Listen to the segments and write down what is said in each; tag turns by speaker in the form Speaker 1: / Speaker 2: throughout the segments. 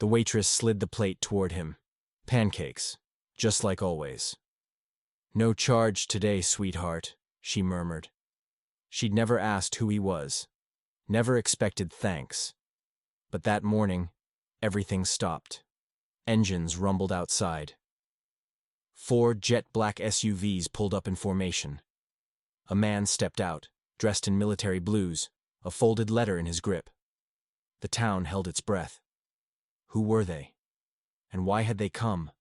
Speaker 1: The waitress slid the plate toward him. Pancakes, just like always. "No charge today, sweetheart," she murmured. She'd never asked who he was, never expected thanks. But that morning, everything stopped. Engines rumbled outside. 4 jet-black SUVs pulled up in formation. A man stepped out, dressed in military blues, a folded letter in his grip. The town held its breath. Who were they? And why had they come?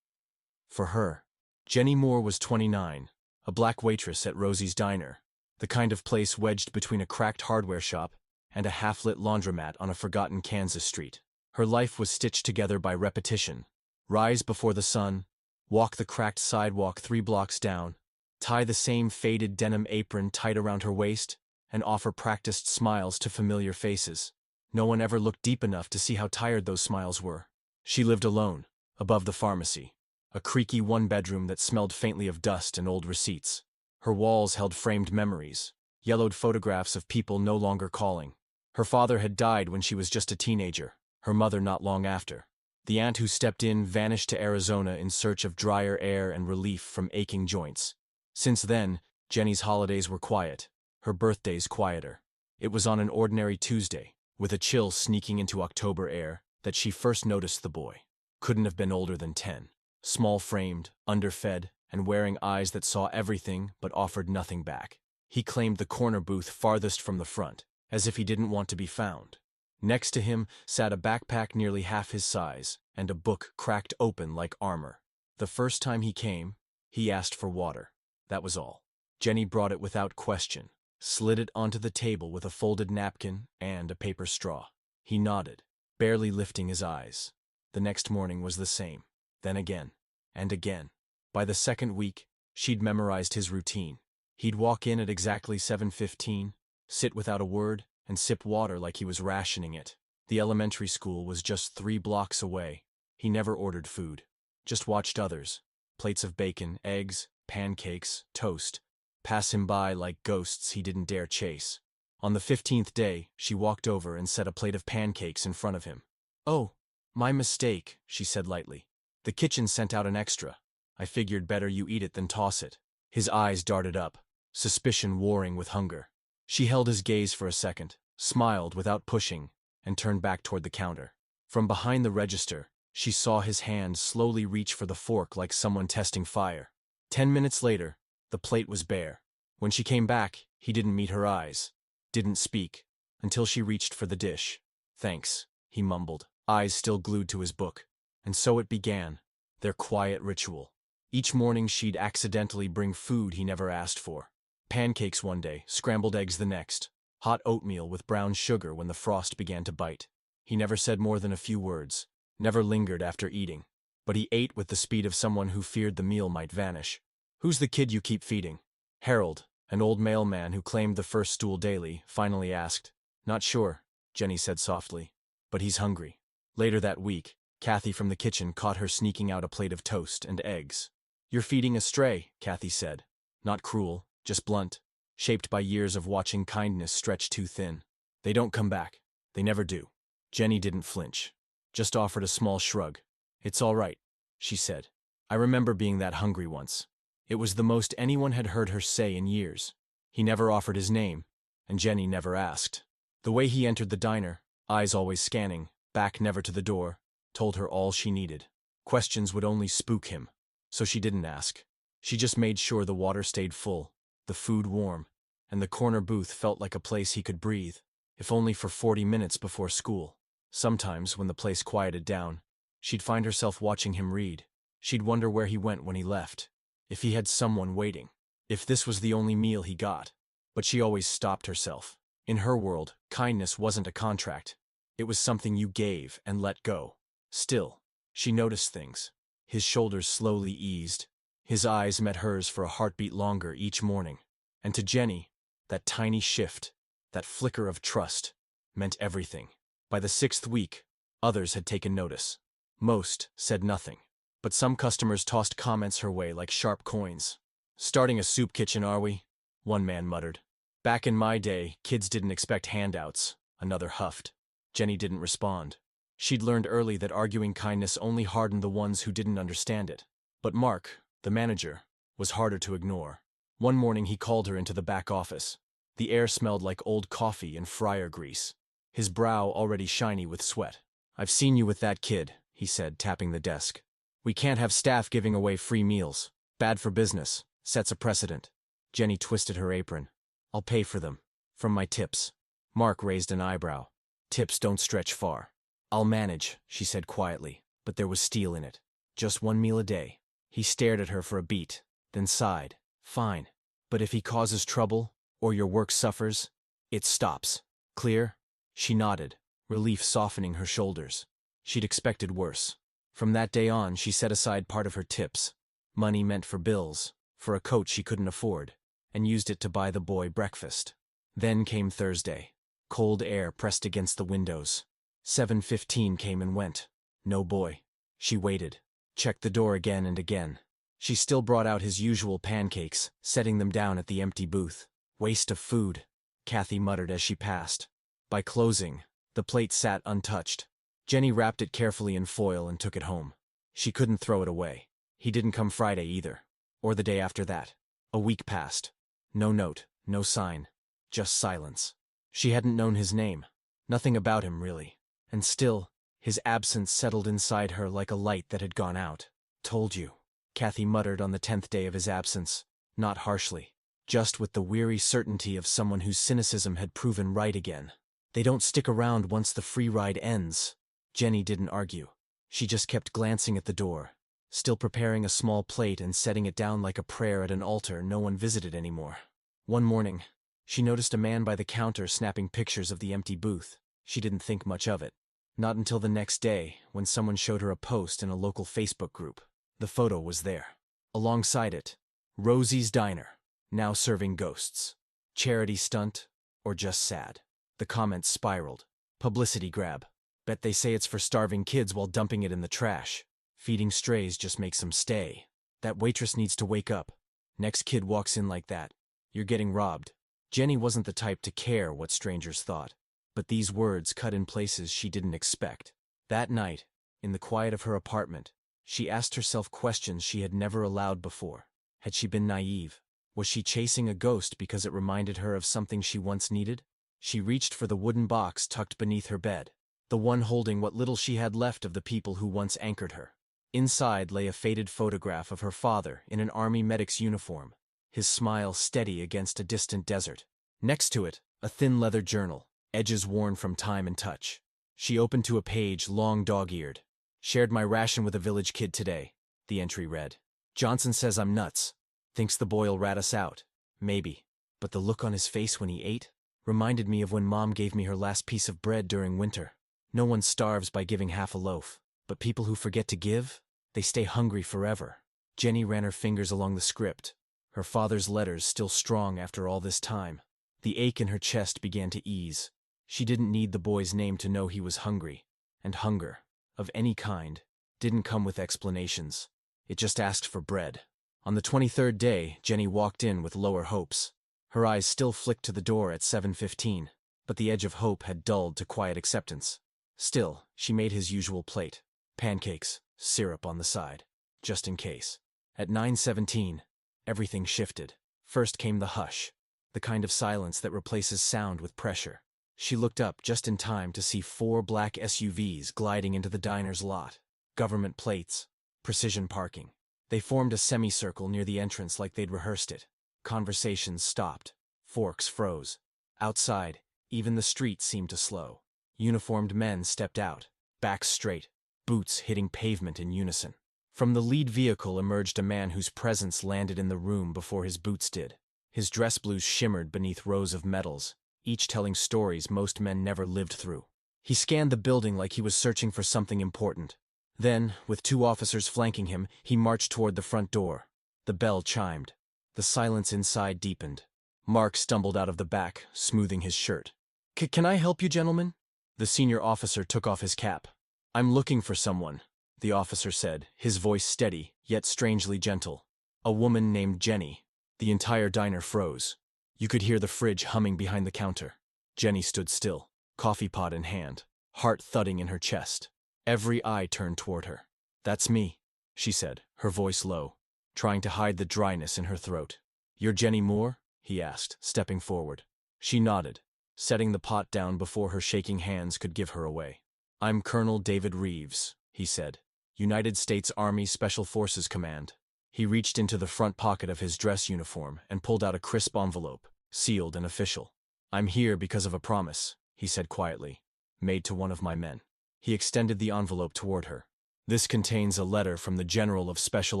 Speaker 1: For her. Jenny Moore was 29, a black waitress at Rosie's Diner, the kind of place wedged between a cracked hardware shop and a half-lit laundromat on a forgotten Kansas street. Her life was stitched together by repetition. Rise before the sun, walk the cracked sidewalk 3 blocks down, tie the same faded denim apron tight around her waist, and offer practiced smiles to familiar faces. No one ever looked deep enough to see how tired those smiles were. She lived alone, above the pharmacy, a creaky one-bedroom that smelled faintly of dust and old receipts. Her walls held framed memories, yellowed photographs of people no longer calling. Her father had died when she was just a teenager, her mother not long after. The aunt who stepped in vanished to Arizona in search of drier air and relief from aching joints. Since then, Jenny's holidays were quiet, her birthdays quieter. It was on an ordinary Tuesday, with a chill sneaking into October air, that she first noticed the boy. Couldn't have been older than 10. Small-framed, underfed, and wearing eyes that saw everything but offered nothing back. He claimed the corner booth farthest from the front, as if he didn't want to be found. Next to him sat a backpack nearly half his size, and a book cracked open like armor. The first time he came, he asked for water. That was all. Jenny brought it without question, slid it onto the table with a folded napkin and a paper straw. He nodded, barely lifting his eyes. The next morning was the same, then again, and again. By the second week, she'd memorized his routine. He'd walk in at exactly 7:15, sit without a word, and sip water like he was rationing it. The elementary school was just 3 blocks away. He never ordered food, just watched others. Plates of bacon, eggs, pancakes, toast, pass him by like ghosts he didn't dare chase. On the 15th day, she walked over and set a plate of pancakes in front of him. "Oh, my mistake," she said lightly. "The kitchen sent out an extra. I figured better you eat it than toss it." His eyes darted up, suspicion warring with hunger. She held his gaze for a second, smiled without pushing, and turned back toward the counter. From behind the register, she saw his hand slowly reach for the fork like someone testing fire. 10 minutes later, the plate was bare. When she came back, he didn't meet her eyes, didn't speak, until she reached for the dish. "Thanks," he mumbled, eyes still glued to his book. And so it began, their quiet ritual. Each morning she'd accidentally bring food he never asked for. Pancakes one day, scrambled eggs the next, hot oatmeal with brown sugar when the frost began to bite. He never said more than a few words, never lingered after eating, but he ate with the speed of someone who feared the meal might vanish. "Who's the kid you keep feeding?" Harold, an old mailman who claimed the first stool daily, finally asked. "Not sure," Jenny said softly, "but he's hungry." Later that week, Kathy from the kitchen caught her sneaking out a plate of toast and eggs. "You're feeding a stray," Kathy said. Not cruel, just blunt, shaped by years of watching kindness stretch too thin. "They don't come back. They never do." Jenny didn't flinch, just offered a small shrug. "It's all right," she said. "I remember being that hungry once." It was the most anyone had heard her say in years. He never offered his name, and Jenny never asked. The way he entered the diner, eyes always scanning, back never to the door, told her all she needed. Questions would only spook him, so she didn't ask. She just made sure the water stayed full, the food warm, and the corner booth felt like a place he could breathe, if only for 40 minutes before school. Sometimes, when the place quieted down, she'd find herself watching him read. She'd wonder where he went when he left, if he had someone waiting, if this was the only meal he got. But she always stopped herself. In her world, kindness wasn't a contract. It was something you gave and let go. Still, she noticed things. His shoulders slowly eased. His eyes met hers for a heartbeat longer each morning. And to Jenny, that tiny shift, that flicker of trust, meant everything. By the 6th week, others had taken notice. Most said nothing, but some customers tossed comments her way like sharp coins. "Starting a soup kitchen, are we?" one man muttered. "Back in my day, kids didn't expect handouts," another huffed. Jenny didn't respond. She'd learned early that arguing kindness only hardened the ones who didn't understand it. But Mark, the manager, was harder to ignore. One morning he called her into the back office. The air smelled like old coffee and fryer grease. His brow already shiny with sweat. "I've seen you with that kid," he said, tapping the desk. "We can't have staff giving away free meals. Bad for business. Sets a precedent." Jenny twisted her apron. "I'll pay for them. From my tips." Mark raised an eyebrow. "Tips don't stretch far." "I'll manage," she said quietly, but there was steel in it. "Just one meal a day." He stared at her for a beat, then sighed. "Fine. But if he causes trouble, or your work suffers, it stops. Clear?" She nodded, relief softening her shoulders. She'd expected worse. From that day on, she set aside part of her tips, money meant for bills, for a coat she couldn't afford, and used it to buy the boy breakfast. Then came Thursday. Cold air pressed against the windows. 7:15 came and went. No boy. She waited, checked the door again and again. She still brought out his usual pancakes, setting them down at the empty booth. "Waste of food," Kathy muttered as she passed. By closing, the plate sat untouched. Jenny wrapped it carefully in foil and took it home. She couldn't throw it away. He didn't come Friday either. Or the day after that. A week passed. No note, no sign. Just silence. She hadn't known his name. Nothing about him, really. And still, his absence settled inside her like a light that had gone out. "Told you," Kathy muttered on the 10th day of his absence. Not harshly. Just with the weary certainty of someone whose cynicism had proven right again. They don't stick around once the free ride ends. Jenny didn't argue. She just kept glancing at the door, still preparing a small plate and setting it down like a prayer at an altar no one visited anymore. One morning, she noticed a man by the counter snapping pictures of the empty booth. She didn't think much of it. Not until the next day, when someone showed her a post in a local Facebook group. The photo was there. Alongside it, Rosie's Diner, now serving ghosts. Charity stunt, or just sad? The comments spiraled. Publicity grab. Bet they say it's for starving kids while dumping it in the trash. Feeding strays just makes them stay. That waitress needs to wake up. Next kid walks in like that, you're getting robbed. Jenny wasn't the type to care what strangers thought. But these words cut in places she didn't expect. That night, in the quiet of her apartment, she asked herself questions she had never allowed before. Had she been naive? Was she chasing a ghost because it reminded her of something she once needed? She reached for the wooden box tucked beneath her bed, the one holding what little she had left of the people who once anchored her. Inside lay a faded photograph of her father in an army medic's uniform, his smile steady against a distant desert. Next to it, a thin leather journal, edges worn from time and touch. She opened to a page long dog-eared. "Shared my ration with a village kid today," the entry read. "Johnson says I'm nuts. Thinks the boy'll rat us out. Maybe. But the look on his face when he ate reminded me of when Mom gave me her last piece of bread during winter. No one starves by giving half a loaf. But people who forget to give, they stay hungry forever." Jenny ran her fingers along the script, her father's letters still strong after all this time. The ache in her chest began to ease. She didn't need the boy's name to know he was hungry. And hunger, of any kind, didn't come with explanations. It just asked for bread. On the 23rd day, Jenny walked in with lower hopes. Her eyes still flicked to the door at 7:15, but the edge of hope had dulled to quiet acceptance. Still, she made his usual plate. Pancakes, syrup on the side, just in case. At 9:17, everything shifted. First came the hush, the kind of silence that replaces sound with pressure. She looked up just in time to see 4 black SUVs gliding into the diner's lot. Government plates, precision parking. They formed a semicircle near the entrance like they'd rehearsed it. Conversations stopped. Forks froze. Outside, even the street seemed to slow. Uniformed men stepped out, backs straight, boots hitting pavement in unison. From the lead vehicle emerged a man whose presence landed in the room before his boots did. His dress blues shimmered beneath rows of medals, each telling stories most men never lived through. He scanned the building like he was searching for something important. Then, with 2 officers flanking him, he marched toward the front door. The bell chimed. The silence inside deepened. Mark stumbled out of the back, smoothing his shirt. Can I help you, gentlemen?" The senior officer took off his cap. "I'm looking for someone," the officer said, his voice steady, yet strangely gentle. "A woman named Jenny." The entire diner froze. You could hear the fridge humming behind the counter. Jenny stood still, coffee pot in hand, heart thudding in her chest. Every eye turned toward her. "That's me," she said, her voice low, trying to hide the dryness in her throat. "You're Jenny Moore?" he asked, stepping forward. She nodded, setting the pot down before her shaking hands could give her away. "I'm Colonel David Reeves," he said, "United States Army Special Forces Command." He reached into the front pocket of his dress uniform and pulled out a crisp envelope, sealed and official. "I'm here because of a promise," he said quietly, "made to one of my men." He extended the envelope toward her. "This contains a letter from the General of Special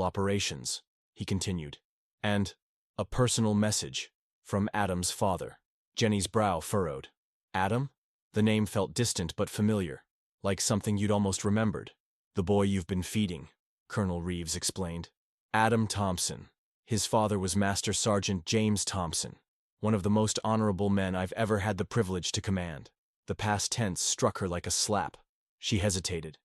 Speaker 1: Operations," he continued, "and a personal message from Adam's father." Jenny's brow furrowed. "Adam?" The name felt distant but familiar, like something you'd almost remembered. "The boy you've been feeding," Colonel Reeves explained. "Adam Thompson. His father was Master Sergeant James Thompson, one of the most honorable men I've ever had the privilege to command." The past tense struck her like a slap. She hesitated.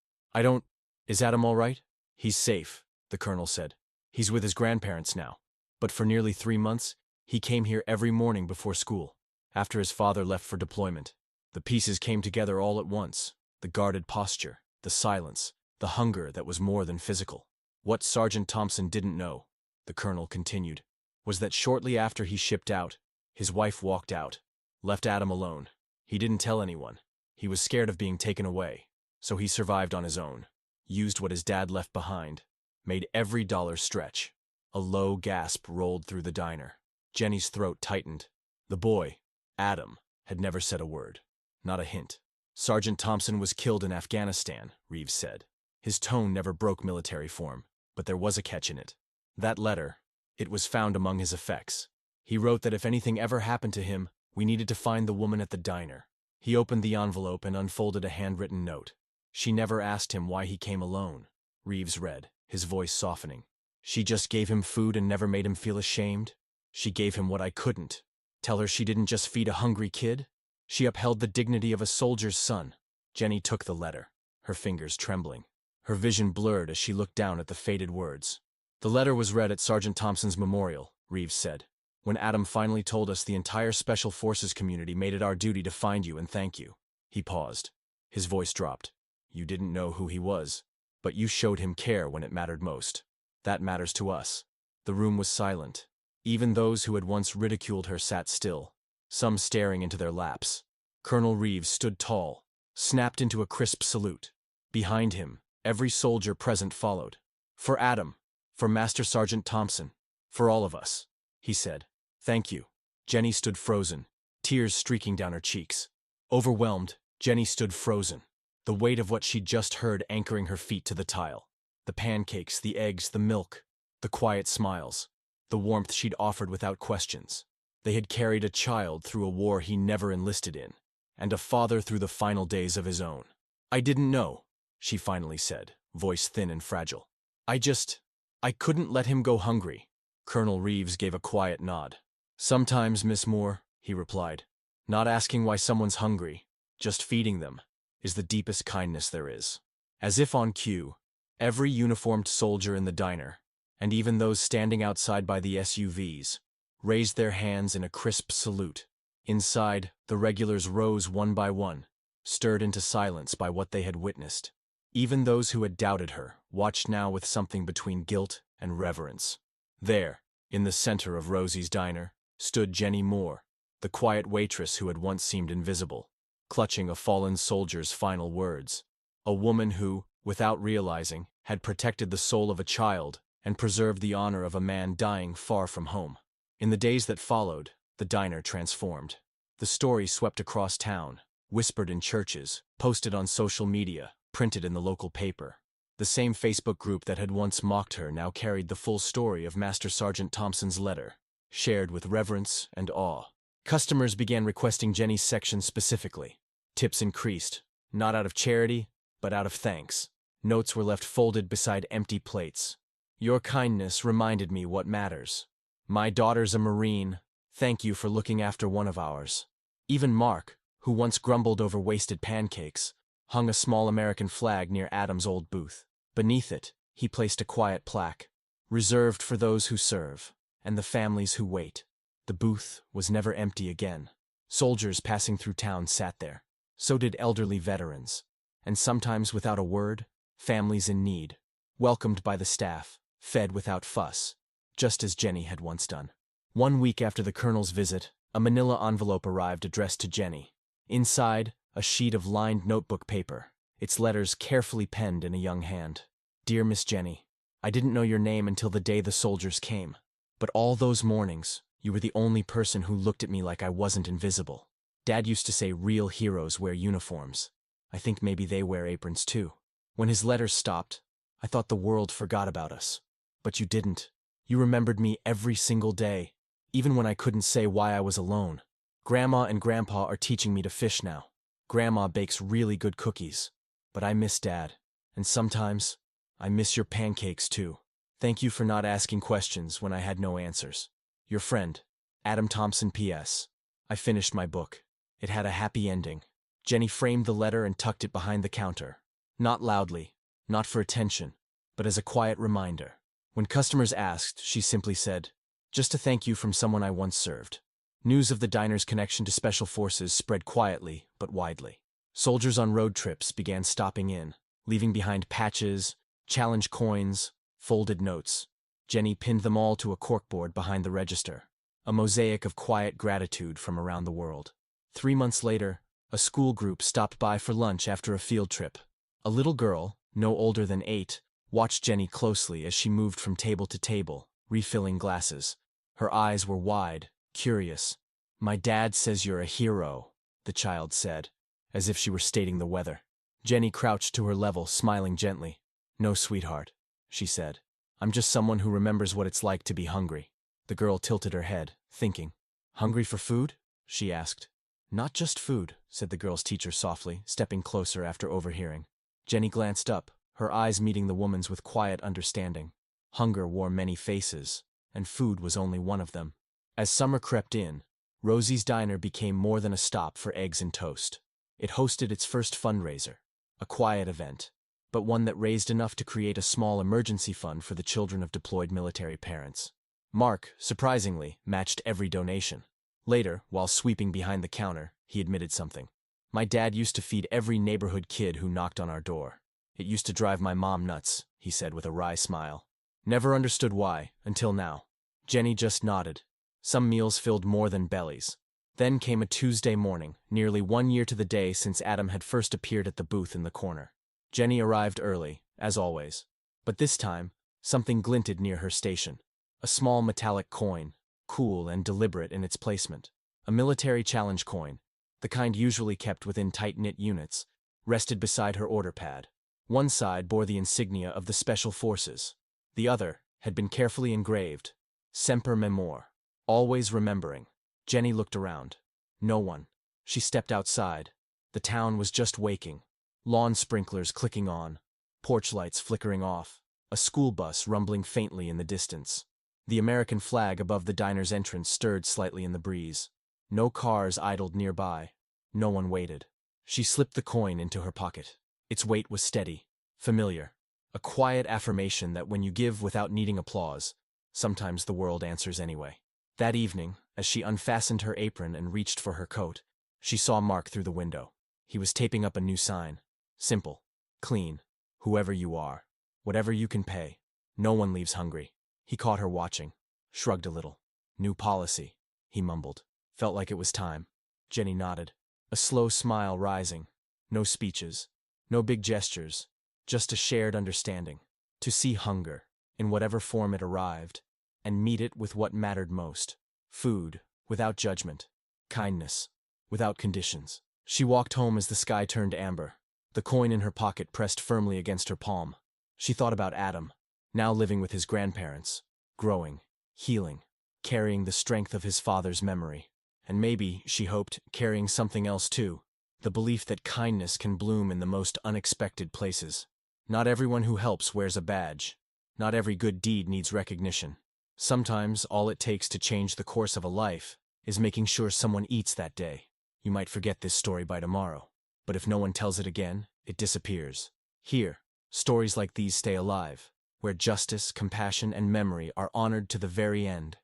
Speaker 1: Is Adam all right?" "He's safe," the colonel said. "He's with his grandparents now. But for nearly 3 months, he came here every morning before school, after his father left for deployment. The pieces came together all at once, the guarded posture, the silence, the hunger that was more than physical. What Sergeant Thompson didn't know," the colonel continued, "was that shortly after he shipped out, his wife walked out, left Adam alone. He didn't tell anyone. He was scared of being taken away, so he survived on his own, used what his dad left behind, made every dollar stretch." A low gasp rolled through the diner. Jenny's throat tightened. The boy, Adam, had never said a word. Not a hint. "Sergeant Thompson was killed in Afghanistan," Reeves said. His tone never broke military form, but there was a catch in it. "That letter, it was found among his effects. He wrote that if anything ever happened to him, we needed to find the woman at the diner." He opened the envelope and unfolded a handwritten note. "She never asked him why he came alone," Reeves read, his voice softening. "She just gave him food and never made him feel ashamed. She gave him what I couldn't. Tell her she didn't just feed a hungry kid. She upheld the dignity of a soldier's son." Jenny took the letter, her fingers trembling. Her vision blurred as she looked down at the faded words. "The letter was read at Sergeant Thompson's memorial," Reeves said. "When Adam finally told us, the entire Special Forces community made it our duty to find you and thank you." He paused. His voice dropped. "You didn't know who he was, but you showed him care when it mattered most. That matters to us." The room was silent. Even those who had once ridiculed her sat still, some staring into their laps. Colonel Reeves stood tall, snapped into a crisp salute. Behind him, every soldier present followed. "For Adam, for Master Sergeant Thompson, for all of us," he said. "Thank you." Jenny stood frozen, tears streaking down her cheeks. Overwhelmed, Jenny stood frozen, the weight of what she'd just heard anchoring her feet to the tile. The pancakes, the eggs, the milk, the quiet smiles, the warmth she'd offered without questions. They had carried a child through a war he never enlisted in, and a father through the final days of his own. "I didn't know," she finally said, voice thin and fragile. I couldn't let him go hungry." Colonel Reeves gave a quiet nod. "Sometimes, Miss Moore," he replied, "not asking why someone's hungry, just feeding them, is the deepest kindness there is." As if on cue, every uniformed soldier in the diner, and even those standing outside by the SUVs, raised their hands in a crisp salute. Inside, the regulars rose one by one, stirred into silence by what they had witnessed. Even those who had doubted her watched now with something between guilt and reverence. There, in the center of Rosie's diner, stood Jenny Moore, the quiet waitress who had once seemed invisible, clutching a fallen soldier's final words. A woman who, without realizing, had protected the soul of a child and preserved the honor of a man dying far from home. In the days that followed, the diner transformed. The story swept across town, whispered in churches, posted on social media, printed in the local paper. The same Facebook group that had once mocked her now carried the full story of Master Sergeant Thompson's letter, shared with reverence and awe. Customers began requesting Jenny's section specifically. Tips increased, not out of charity, but out of thanks. Notes were left folded beside empty plates. "Your kindness reminded me what matters. My daughter's a Marine. Thank you for looking after one of ours." Even Mark, who once grumbled over wasted pancakes, hung a small American flag near Adam's old booth. Beneath it, he placed a quiet plaque, "Reserved for those who serve, and the families who wait." The booth was never empty again. Soldiers passing through town sat there. So did elderly veterans. and sometimes without a word, families in need, welcomed by the staff, fed without fuss, just as Jenny had once done. 1 week after the colonel's visit, a manila envelope arrived addressed to Jenny. Inside, a sheet of lined notebook paper, its letters carefully penned in a young hand. Dear Miss Jenny, I didn't know your name until the day the soldiers came, but all those mornings, you were the only person who looked at me like I wasn't invisible. Dad used to say real heroes wear uniforms. I think maybe they wear aprons too. When his letters stopped, I thought the world forgot about us. But you didn't. You remembered me every single day, even when I couldn't say why I was alone. Grandma and Grandpa are teaching me to fish now. Grandma bakes really good cookies. But I miss Dad. And sometimes, I miss your pancakes too. Thank you for not asking questions when I had no answers. Your friend, Adam Thompson P.S. I finished my book. It had a happy ending. Jenny framed the letter and tucked it behind the counter. Not loudly, not for attention, but as a quiet reminder. When customers asked, she simply said, just to thank you from someone I once served. News of the diner's connection to special forces spread quietly but widely. Soldiers on road trips began stopping in, leaving behind patches, challenge coins, folded notes. Jenny pinned them all to a corkboard behind the register, a mosaic of quiet gratitude from around the world. 3 months later, a school group stopped by for lunch after a field trip. A little girl, no older than 8, watched Jenny closely as she moved from table to table, refilling glasses. Her eyes were wide, curious. My dad says you're a hero, the child said, as if she were stating the weather. Jenny crouched to her level, smiling gently. No, sweetheart, she said. I'm just someone who remembers what it's like to be hungry. The girl tilted her head, thinking. Hungry for food? She asked. Not just food, said the girl's teacher softly, stepping closer after overhearing. Jenny glanced up, her eyes meeting the woman's with quiet understanding. Hunger wore many faces, and food was only one of them. As summer crept in, Rosie's Diner became more than a stop for eggs and toast. It hosted its first fundraiser, a quiet event, but one that raised enough to create a small emergency fund for the children of deployed military parents. Mark, surprisingly, matched every donation. Later, while sweeping behind the counter, he admitted something. My dad used to feed every neighborhood kid who knocked on our door. It used to drive my mom nuts, he said with a wry smile. Never understood why, until now. Jenny just nodded. Some meals filled more than bellies. Then came a Tuesday morning, nearly 1 year to the day since Adam had first appeared at the booth in the corner. Jenny arrived early, as always. But this time, something glinted near her station. A small metallic coin, cool and deliberate in its placement. A military challenge coin, the kind usually kept within tight-knit units, rested beside her order pad. One side bore the insignia of the Special Forces. The other had been carefully engraved, Semper Memor, always remembering. Jenny looked around. No one. She stepped outside. The town was just waking. Lawn sprinklers clicking on, porch lights flickering off, a school bus rumbling faintly in the distance. The American flag above the diner's entrance stirred slightly in the breeze. No cars idled nearby. No one waited. She slipped the coin into her pocket. Its weight was steady, familiar. A quiet affirmation that when you give without needing applause, sometimes the world answers anyway. That evening, as she unfastened her apron and reached for her coat, she saw Mark through the window. He was taping up a new sign. Simple, clean, whoever you are, whatever you can pay. No one leaves hungry. He caught her watching, shrugged a little. New policy, he mumbled. Felt like it was time. Jenny nodded, a slow smile rising. No speeches, no big gestures, just a shared understanding. To see hunger, in whatever form it arrived, and meet it with what mattered most. Food, without judgment. Kindness, without conditions. She walked home as the sky turned amber, the coin in her pocket pressed firmly against her palm. She thought about Adam, now living with his grandparents, growing, healing, carrying the strength of his father's memory. And maybe, she hoped, carrying something else too, the belief that kindness can bloom in the most unexpected places. Not everyone who helps wears a badge. Not every good deed needs recognition. Sometimes all it takes to change the course of a life is making sure someone eats that day. You might forget this story by tomorrow, but if no one tells it again, it disappears. Here, stories like these stay alive, where justice, compassion, and memory are honored to the very end.